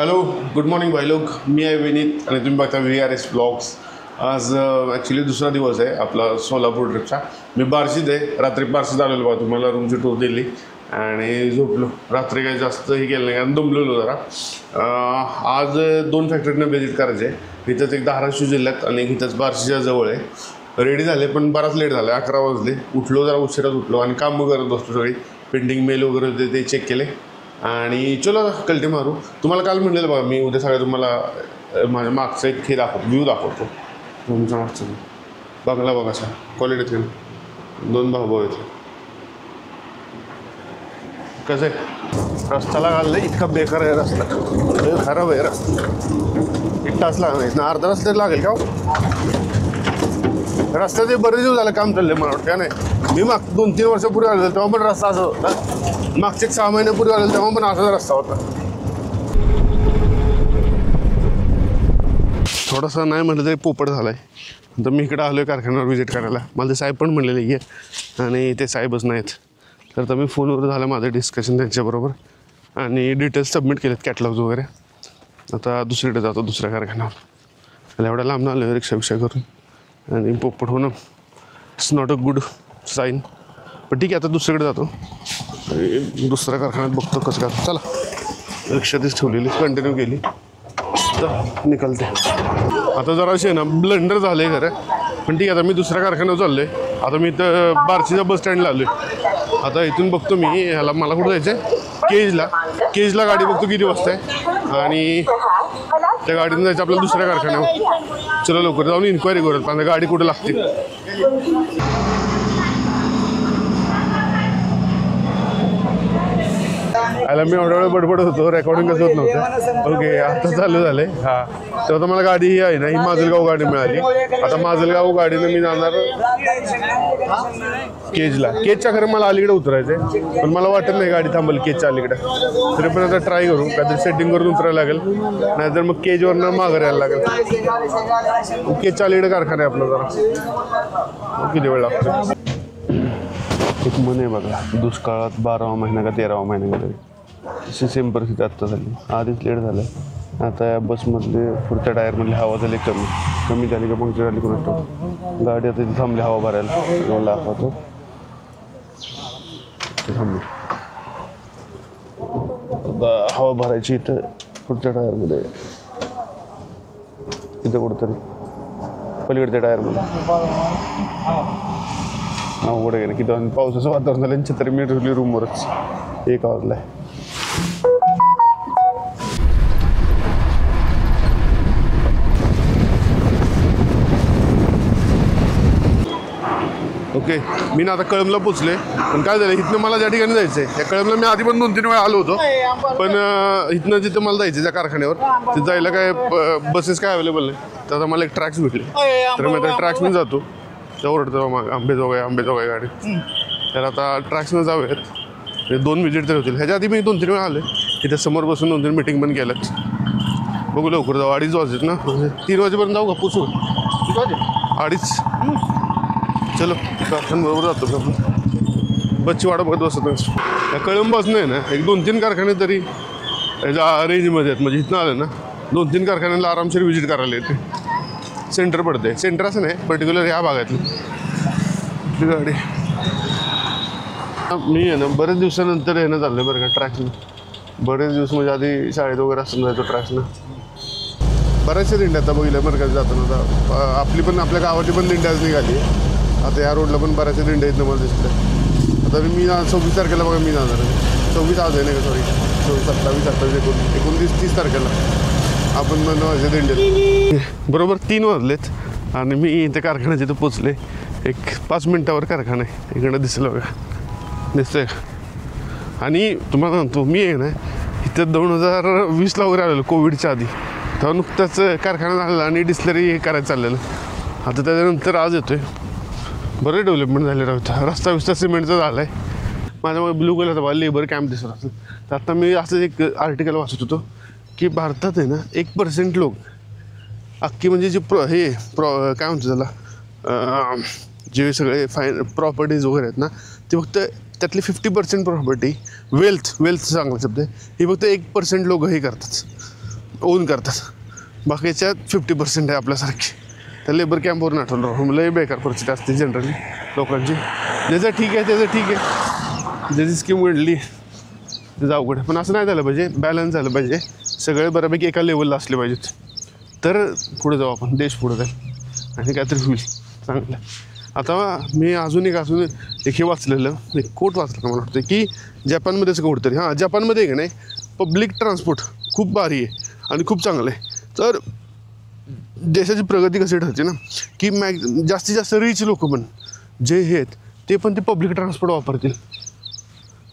Hello, good morning भाई लोक. मी आहे विनीत आणि तुम्ही बघता VRS ब्लॉग्स. आज ॲक्च्युली दुसरा दिवस आहे आपला सोलापूर ट्रिपचा. मी बार्शीत आहे. रात्री बार्शीत आलेलो बघा, तुम्हाला रूमची टूर दिली आणि झोपलो. रात्री काही जास्त हे केलं नाही कारण दमलेलो जरा. आज 2 फॅक्टरीने व्हिजिट करायचे आहे. इथंच एक धाराशिव जिल्ह्यात आणि इथंच बार्शीच्या जवळ आहे. रेडी झाले पण बराच लेट झाला. 11 वाजले. उठलो जरा उशिराच उठलो आणि कामं करत बसतो. सगळी पेंटिंग मेल वगैरे होते ते चेक केले आणि चलो कल्टी मारू. तुम्हाला काल म्हणलेलं बघा मी उद्या सगळं तुम्हाला माझ्या मागचा एक हे व्ह्यू दाखवतो. तुमच्या मागचं बंगला बघा सर, क्वालिटीत 2 भाऊ आहेत. कसं आहे रस्त्याला घाललं इतका बेकार आहे रस्ता, खराब आहे रस्ता. 1 तास लागणार ना, अर्धा तास तरी लागेल का? रस्त्याचे बरेच दिवस झालं काम चाललंय मला वाटतं. नाही मी 2-3 वर्षापूर्वी आलो तेव्हा पण रस्ता असं होता. मागचे 6 महिन्यापूर्वी आलेलो तेव्हा पण असाच रस्ता होता. थोडासा नाही म्हटलं तरी पोपट झाला आहे. तर मी इकडं आलो आहे कारखान्यावर व्हिजिट करायला. मला ते साहेब पण म्हणलेले की आणि ते साहेबच नाहीत. तर मी फोनवर झालं माझं डिस्कशन त्यांच्याबरोबर आणि डिटेल्स सबमिट केलेत, कॅटलॉग्स वगैरे. आता दुसरीकडे जातो, दुसऱ्या कारखान्यावर. त्याला एवढ्या लांब आलो रिक्षा करून आणि पोपट होणं it's not a good sign. पण ठीक आहे, आता दुसरीकडे जातो. दुसऱ्या कारखान्यात बघतो कसं काय. चला, रिक्षा तीच ठेवलेली, कंटिन्यू केली तर निकलते. आता जराशी आहे ना ब्लंडर झालं आहे खरं, पण ठीक आहे. आता मी दुसऱ्या कारखान्यावर चाललो आहे. आता मी इथं बार्शीच्या बस स्टँडला आलो आहे. आता इथून बघतो मी ह्याला, मला कुठं जायचं आहे केजला गाडी बघतो किती वाजता आहे आणि त्या गाडीतून जायचं आपल्याला दुसऱ्या कारखान्यावर. चला लवकर जाऊन इन्क्वायरी करूयात पण गाडी कुठं लागते. आला मी एवढा वेळ बडबड होतो, रेकॉर्डिंग कसं होत नव्हतं. ओके, आता चालू झालं आहे. हां, तेव्हा मला गाडी ही आहे ना, ही माजलगाव गाडी मिळाली. आता माजलगाव गाडीनं मी जाणार केजच्या. खरं मला अलीकडे उतरायचं आहे पण मला वाटत नाही गाडी थांबेल केजच्या अलीकडे. तरी पण आता ट्राय करू, काहीतरी सेटिंग करून उतरायला लागेल, नाहीतर मग केजवरनं मागं यायला लागेल. केजच्या अलीकडे कारखाना आहे आपला जरा. किती वेळ लागतो. एक म्हण आहे बघा, दुष्काळात 12वा महिना का 13वा महिना का तरी. तशी सेम परिस्थिती आत्ता झाली. आधीच लेट झालं. आता या बसमधले पुढच्या टायरमधली हवा झाली कमी झाली का पंक्चर झाली कोण असतो. गाडी आता इथे थांबली हवा भरायला. मला दाखवतो थांबली हवा भरायची इथं पुढच्या टायरमध्ये, इथं कुठंतरी पलीकडच्या टायरमध्ये. अवघड आहे ना की पावसाचं वातावरण झालं. 36 मिनिट ठेवली रूमवरच. 1 वाजला आहे. ओके, मी ना आता कळंबला पोचले. पण काय झालं, इथनं मला ज्या ठिकाणी जायचं आहे त्या कळंबला मी आधी पण 2-3 वेळा आलो होतो. पण इथनं जिथं मला जायचं त्या कारखान्यावर तिथं जायला काय बसेस काय अवेलेबल नाही. तर आता मला एक ट्रॅक्स भेटले, तर मी आता ट्रॅक्सने जातो. ओरडतो मग आंबेजोगाई गाडी. तर आता ट्रॅक्सनं जाऊयात. 2 व्हिजिट तर होतील. ह्याच्या आधी मी 2-3 वेळा आले. इथे समोर बसून 2-3 मीटिंग पण केल्यात. बघू लवकर जाऊ. 2:30 वाजलेत ना, 3 वाजेपर्यंत जाऊ का पोचू? 2:30. चलो कारखान्याबरोबर जातो आपण. बसची वाट बघत बसत नाही. या कळंबाच नाही ना, एक 2-3 कारखाने तरी याच्या रेंजमध्ये आहेत. म्हणजे इथनं आलं ना 2-3 कारखान्याला आरामशीर व्हिजिट करायला येते. सेंटर पडते. सेंटर असं नाही, पर्टिक्युलर ह्या भागातली गाडी. मी आहे ना बरेच दिवसानंतर येणं चाललं बरं का ट्रॅक्सनं. बरेच दिवस म्हणजे आधी शाळेत वगैरे असताना जायचो ट्रॅक्सनं. बऱ्याचशा दिंड्या आता बघितल्या बरं का जाताना. आता आपली पण आपल्या गावाची पण दिंडी आज निघाली. आता या रोडला पण बऱ्याचशा दिंड्या आहेत ना मला दिसल्या. आता मी 26 तारखेला बघा मी जाणार आहे. 26 आज आहे नाही का, सॉरी 27, 28, 29, 30 तारखेला आपण माझ्या दिंडीत. बरोबर 3 वाजलेत आणि मी इथे कारखान्याच्या इथं पोचले. एक 5 मिनटावर कारखाना आहे. इकडं दिसलं बघा, दिसतंय. आणि तुम्हाला म्हणतो मी आहे ना इथं 2020ला वगैरे आलेलो कोविडच्या आधी. तेव्हा नुकताच कारखाना झालेला आणि डिस्लरी करायचं चाललेलं. आता त्याच्यानंतर आज येतो आहे. बरं डेव्हलपमेंट झाले राहतं. रस्ता सिमेंटचा झाला आहे. माझ्यामुळे ब्लू कलरचा बघा लेबर कॅम्प दिसत असतो. तर आता मी असं एक आर्टिकल वाचत होतो की भारतात आहे ना 1% लोक अख्खी म्हणजे जे काय म्हणतो त्याला, जे सगळे प्रॉपर्टीज वगैरे आहेत ना ते फक्त त्यातली 50% प्रॉपर्टी वेल्थ चांगला शब्द आहे, ही फक्त 1% लोक हे करतात. ओन करतात, बाकीच्या 50% आहे आपल्यासारखी. त्या लेबर कॅम्पवरून आठवण राहून लय बेकार परिस्थिती असते जनरली लोकांची. ज्याचं ठीक आहे त्याचं ठीक आहे, ज्याची स्कीम घडली त्याचं अवघड आहे. पण असं नाही झालं पाहिजे, बॅलन्स झालं पाहिजे, सगळे बऱ्यापैकी एका लेवलला असले पाहिजेत, तर पुढे जाऊ आपण, देश पुढे जाईल आणि काहीतरी होईल चांगलं. आता मी अजून एक हे वाचलेलं, एक कोट वाचलं मला वाटतं की जपानमध्येच कोट तरी, हां जपानमध्ये आहे का नाही पब्लिक ट्रान्सपोर्ट खूप भारी आहे आणि खूप चांगलं आहे. तर देशाची प्रगती कशी ठरते ना की जास्तीत जास्त रिच लोक पण जे हे आहेत ते पण ते पब्लिक ट्रान्सपोर्ट वापरतील,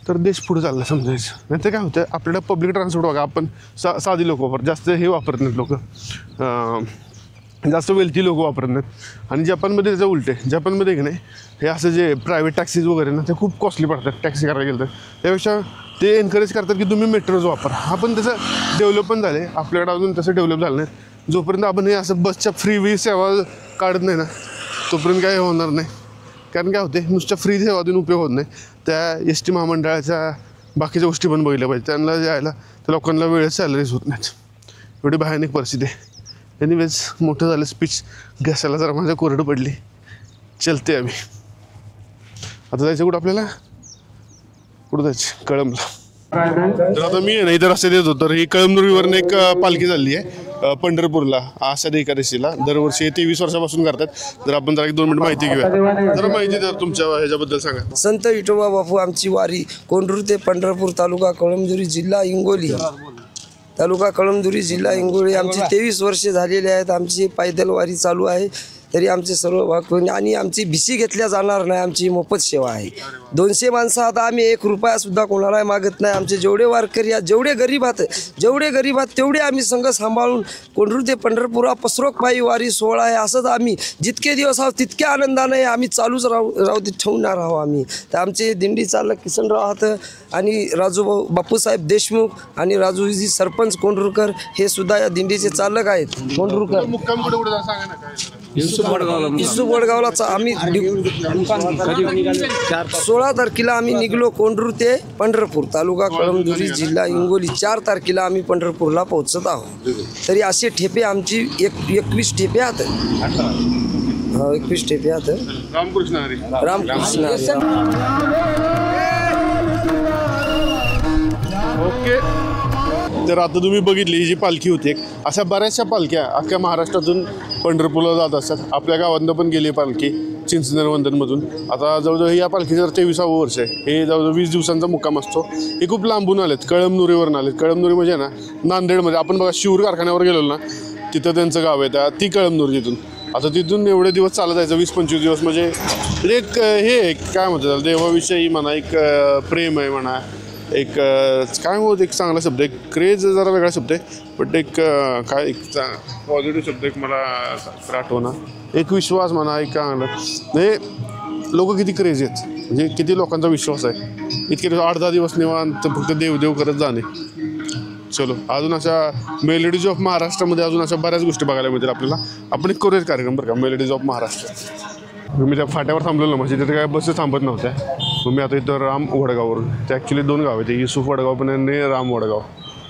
तर देश पुढे चालला समजायचं. नाही तर काय होतं, आपल्याला पब्लिक ट्रान्सपोर्ट बघा, आपण साधी लोक जास्त हे वापरत नाहीत, लोक जास्त वेल्थी लोक वापरत नाहीत. आणि जपानमध्ये त्याचं उलट आहे, जपानमध्ये की नाही हे असं जे प्रायव्हेट टॅक्सीज वगैरे ना ते खूप कॉस्टली पडतात टॅक्सी करायला गेलं तर. त्यापेक्षा ते एनकरेज करतात की तुम्ही मेट्रोज वापरा. हा पण त्याचं डेव्हलप पण झालं आहे, आपल्याकडे अजून तसं डेव्हलप झालं नाही. जोपर्यंत आपण हे असं बसच्या फ्री सेवा काढत नाही ना तोपर्यंत काय होणार नाही. कारण काय होते, नुसत्या फ्री सेवा देऊन उपयोग होत नाही. त्या एस टी महामंडळाच्या बाकीच्या गोष्टी पण बघितल्या पाहिजे. त्यांना जायला त्या लोकांना वेळेत सॅलरीज होत नाहीत. एवढी भयानक परिस्थिती आहे. एनिवेज मोठं झालं स्पीच, घ्यासायला जरा माझ्या कोरडं पडली, चलते आम्ही. आता जायचं कुठं आपल्याला, कुठं जायचं, कळंबला. तर आता मी नाही तर रस्त्यात येत होतो, तर ही कळमनुरीवरून एक पालखी झाली आहे पंढरपूरला आषाढ एकादशीला. दरवर्षी 23 वर्षापासून करतात. तर आपण जरा 1-2 मिनिट माहिती घेऊया. जरा माहिती तर तुमच्या ह्याच्याबद्दल सांगा. संत विठोबा बापू आमची वारी कोंढूर ते पंढरपूर, तालुका कळमनुरी, जिल्हा हिंगोली. तालुका कळमनुरी, जिल्हा हिंगोली. आमची 23 वर्षे झालेली आहेत. आमची पैदल वारी चालू आहे. तरी आमचे सर्व भाग आणि आमची भिशी घेतल्या जाणार नाही. आमची मोफत सेवा आहे. 200 माणसं. आता आम्ही 1 रुपयासुद्धा कोणाला मागत नाही. आमचे जेवढे वारकरी आहेत, जेवढे गरीब आहेत तेवढे आम्ही संघ सांभाळून कोंढूर ते पंढरपूर पसरोक पायी वारी सोहळा आहे. असंच आम्ही जितके दिवस आहोत तितक्या आनंदाने आम्ही चालूच राहू ठेवणार आहोत आम्ही. तर आमचे दिंडी चालक किसनराव आहात आणि राजू बापूसाहेब देशमुख आणि राजूजी सरपंच कोंढूरकर हे सुद्धा या दिंडीचे चालक आहेत. कोंढूरकर मुक्काम कुठे कुठे सांगा ना. इसू वडगावला आम्ही 16 तारखेला आम्ही निघलो कोंढूर ते पंढरपूर, तालुका कळमनुरी, जिल्हा हिंगोली. 4 तारखेला आम्ही पंढरपूरला पोहोचत आहोत. तरी असे ठेपे आमची 21 ठेपे आहेत. 21 ठेपे आहेत. रामकृष्ण हरी. रामकृष्ण हरी. ओके. तर आता तुम्ही बघितली ही जी पालखी होती, अशा बऱ्याचशा पालख्या अख्ख्या महाराष्ट्रातून पंढरपूरला जात असतात. आपल्या गावातनं पण गेली पालखी चिंचनेर वंदनमधून. आता जवळजवळ या पालखीचं 23वे वर्ष आहे. हे जवळजवळ 20 दिवसांचा मुक्काम असतो. हे खूप लांबून आलेत, कळमनुरीवरून आलेत. कळमनुरी म्हणजे ना नांदेडमध्ये आपण बघा शिवर कारखान्यावर गेलो ना तिथं त्यांचं गाव आहे, ती कळमनुरी. तिथून आता तिथून एवढे दिवस चालत जायचं, 20-25 दिवस. म्हणजे एक हे काय म्हणतात त्याला, देवाविषयी म्हणा एक प्रेम आहे म्हणा, एक काय होत एक चांगला शब्द आहे. क्रेज जरा वेगळा शब्द आहे, बट एक काय एक पॉझिटिव्ह शब्द एक मला आठवणा, एक विश्वास म्हणा, एक काय म्हणलं हे लोक किती क्रेज आहेत, म्हणजे किती लोकांचा विश्वास आहे. इतके 8-10 दिवस निवांत फक्त देवदेव करत जाणे. चलो अजून अशा मेलोडीज ऑफ महाराष्ट्रामध्ये अजून अशा बऱ्याच गोष्टी बघायला मिळतील आपल्याला. आपण एक करूयात कार्यक्रम बरं का, मेलोडीज ऑफ महाराष्ट्र. मी त्या फाट्यावर थांबलेलो म्हणजे तिथे काय बसेस थांबत नव्हत्या. मग मी आता इथं राम वडगाववरून, ते ॲक्च्युली 2 गाव आहेत, युसुफ वडगाव पण आणि राम वडगाव.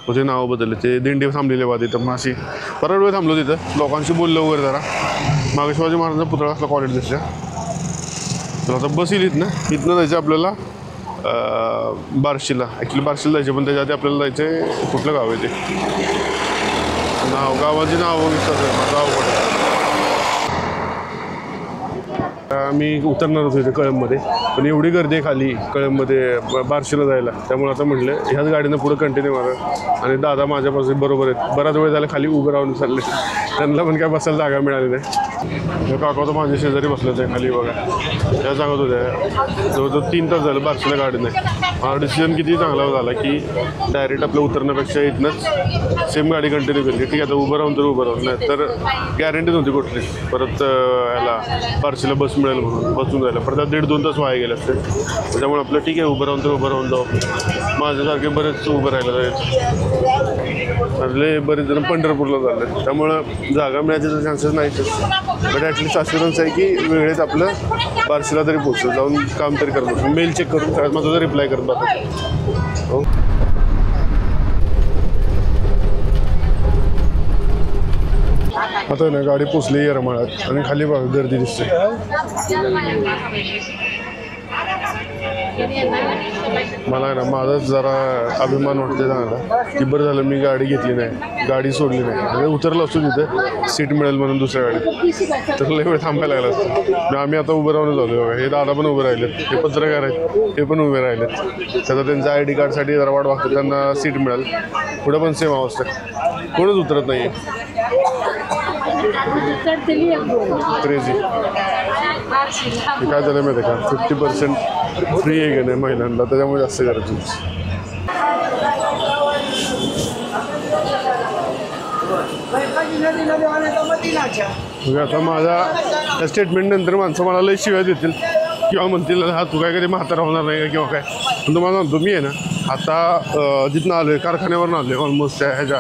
मग ते नावं बदलले, ते दिंडी थांबलेले बा तिथं. मग अशी बराच वेळ थांबलो तिथं, लोकांशी बोललो वगैरे जरा. मागे शिवाजी महाराजांचा पुतळा असला कॉलेज दिसल्या. तर आता बस येईल इथनं जायचं आपल्याला बार्शीला. ॲक्च्युली बार्शीला जायचं, पण त्याच्या आधी आपल्याला जायचं आहे कुठलं गाव आहे ते गावाची नाव गाव मी उतरणार होतो इथे कळंबमध्ये, पण एवढी गर्दी आहे खाली कळंबमध्ये बार्शीला जायला. त्यामुळे आता म्हटलं ह्याच गाडीनं पुढं कंटिन्यू मारा. आणि दादा माझ्यापासून बरोबर आहेत, बराच वेळ झाला खाली उभं राहून चालले. त्यांना पण काय बसायला जागा मिळाली नाही. काका तर माझ्या शेजारी बसलं ते खाली बघा. त्या सांगत होत्या जवळजवळ 3 तास झालं बार्शीला गाडी नाही. हा डिसिजन किती चांगला झाला की डायरेक्ट आपलं उतरण्यापेक्षा इथनंच सेम गाडी कंटिन्यू केली. ठीक आहे आता उभं राहून तर उभं राहून, नाही तर गॅरंटी नव्हती कुठली परत ह्याला बार्शीला बस मिळेल म्हणून बसून जायला. परत 1.5-2 तास वाया गेले असते. त्याच्यामुळे आपलं ठीक आहे उभं राहून तर उभं राहून जाऊ. माझ्यासारखे बरेच उभं राहायला जायचं. आपले बरेच जण पंढरपूरला चालले, त्यामुळं जागा मिळायचे चान्सेस नाहीच. बट ॲटलिस्ट अश्युरन्स आहे की वेळेत आपलं बार्शीला तरी पोहोचतो, जाऊन काम तरी करत बसतो. मेल चेक करून सगळ्यात माझा रिप्लाय करत बघा. हो आता आहे ना गाडी पोचली येरमाळ्यात आणि खाली बघा गर्दी दिसते. मला आहे ना माझाच जरा अभिमान वाटते चांगला की बरं झालं मी गाडी घेतली नाही, गाडी सोडली नाही. म्हणजे उतरलं असतो तिथे सीट मिळेल म्हणून दुसऱ्या गाडीत, तर लय वेळ थांबायला लागला असतं. आम्ही आता उभं राहून झालो बघा. हे दादा पण उभे राहिलेत, हे पत्रकार आहेत, हे पण उभे राहिलेत. त्याचा त्यांच्या ID कार्डसाठी जरा वाट बघतात, त्यांना सीट मिळेल. पुढे पण सेम अवस्था, कोणच उतरत नाही आहे. क्रेझी. हे काय झालं माहिती आहे का, 50% फ्री आहे का नाही महिलांना, त्याच्यामुळे जास्त गरज. आता माझ्या स्टेटमेंट नंतर माणसं मला लई शिव्या देतील किंवा म्हणतील हा तू काय कधी म्हातारा होणार नाही का किंवा काय. पण तुम्हाला सांगतो मी आहे ना आता जिथनं आलो आहे कारखान्यावरून आलो आहे ऑलमोस्ट त्या ह्याच्या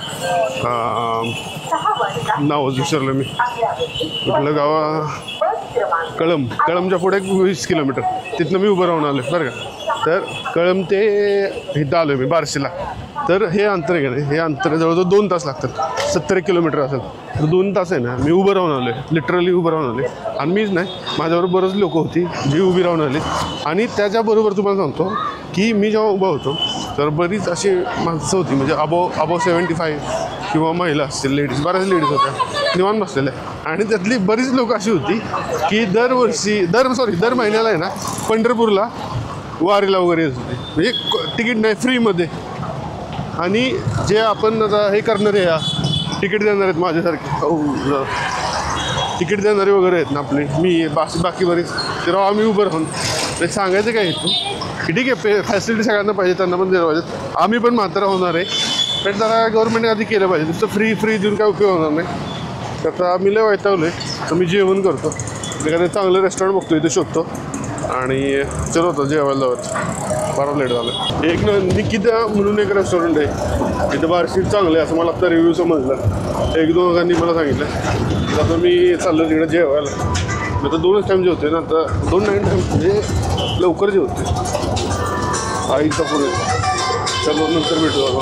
नावच विसरलं मी कुठलं गावा कळमच्या पुढे 20 किलोमीटर तिथनं मी उभं राहून आलो आहे बरं का. तर कळम ते इथं आलो आहे मी बार्शीला. तर हे अंतर आहे का नाही, हे अंतर जवळजवळ 2 तास लागतात. 70 किलोमीटर असेल तर 2 तास आहे ना मी उभं राहून आलो आहे, लिटरली उभं राहून आलो आहे. आणि मीच नाही, माझ्याबरोबर बरंच लोक होती जी उभी राहून आली. आणि त्याच्याबरोबर तुम्हाला सांगतो की मी जेव्हा उभा होतो तर बरीच अशी माणसं होती, म्हणजे अबो 75 किंवा महिला असतील, लेडीज, बऱ्याच लेडीज होत्या निवांत बसलेल्या. आणि त्यातली बरीच लोक अशी होती की दर महिन्याला आहे ना पंढरपूरला वारीला वगैरे येत होते, म्हणजे तिकीट नाही फ्रीमध्ये. आणि जे आपण आता हे करणारे तिकीट देणार आहेत माझ्यासारखे तिकीट देणारे वगैरे आहेत ना आपले, मी बाकी बरीच, तेव्हा आम्ही उभं राहून ते सांगायचं काय येतो की ठीक आहे फॅसिलिटी सगळ्यांना पाहिजे, त्यांना पण दिलं पाहिजे. आम्ही पण म्हातारा होणार आहे, पण जरा गव्हर्नमेंटने आधी केलं पाहिजे. नुसतं फ्री देऊन काय उपयोग होणार नाही. तर आता आम्ही लय वैतावलो आहे, तर मी जेवण करतो, एखादं चांगलं रेस्टॉरंट बघतो, इथे शोधतो आणि चलो होतं जेवायला जावं. फार लेट झालं. एक निकिता म्हणून एक रेस्टॉरंट आहे तिथं बार्शीत चांगलं आहे असं मला आता रिव्ह्यू समजलं. 1-2 जणांनी मला सांगितलं. तर आता मी चाललो तिकडे जेवायला. मी आता 2च टाईम जेवते ना, आता 2 टाईम म्हणजे लवकर जेवते आईचा पुढे. चलो नंतर भेटू बाबा.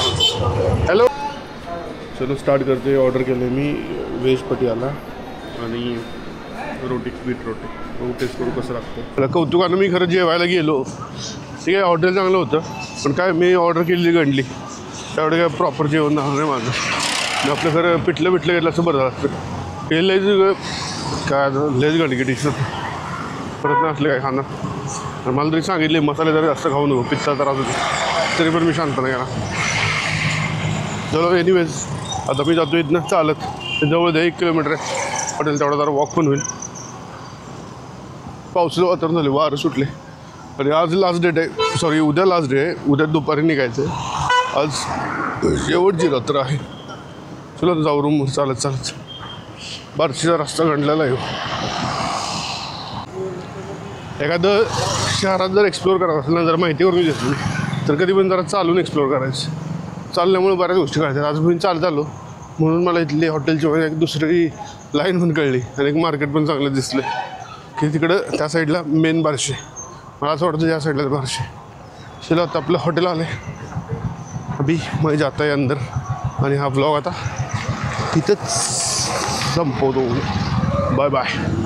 हॅलो, चलो स्टार्ट करते. ऑर्डर केलं मी व्हेज पटियाला आणि रोटी, बीट रोटी. बघू टेस्ट करू कसं लागतं. मला कौतुकानं मी खरं जेवायला गेलो, ठीक आहे हॉटेल चांगलं होतं, पण काय मी ऑर्डर केलेली गंडली, त्यावेळी काय प्रॉपर जेवण झालं नाही माझं. मी आपलं खरं पिठलं घेतलं असं बरं झालं असतं. हे लयच काय लयच गंडकी डिश परत नाही असले काय खाणं. मला तरी सांगितले मसाले जरी जास्त खाऊ नको, पित्ता त्रास होतो, तरी पण मी शांतपणे गेला. चलो एनिवेज आता मी जातो इथनं चालत, ते जवळ 1 किलोमीटर आहे हॉटेल, तेवढा जरा वॉक पण होईल. पावसाचं वातावरण झाले, वारं सुटले. आणि आज लास्ट डेट आहे, सॉरी उद्या लास्ट डे आहे, उद्या दुपारी निघायचं आहे. आज शेवटची रात्र आहे. चला जाऊ रूम चालत बार्शीचा रस्ता गंडलेला आहे. एखादं शहरात जर एक्सप्लोअर करायचं असेल ना, जर माहिती करून घेतली तर कधी पण जरा चालून एक्सप्लोअर करायचं. चालल्यामुळे बऱ्याच गोष्टी कळतात. आज मी चाललो म्हणून मला इथली हॉटेलची वगैरे एक दुसरी लाईन पण कळली आणि एक मार्केट पण चांगलं दिसलं की तिकडं त्या साईडला मेन बार्शी. मला असं वाटतं या साईडला बार्शी. चला आता आपलं हॉटेल आलं आहे, अभी मैं जाता है अंदर. आणि हा ब्लॉग आता तिथंच संपवतो. Bye bye.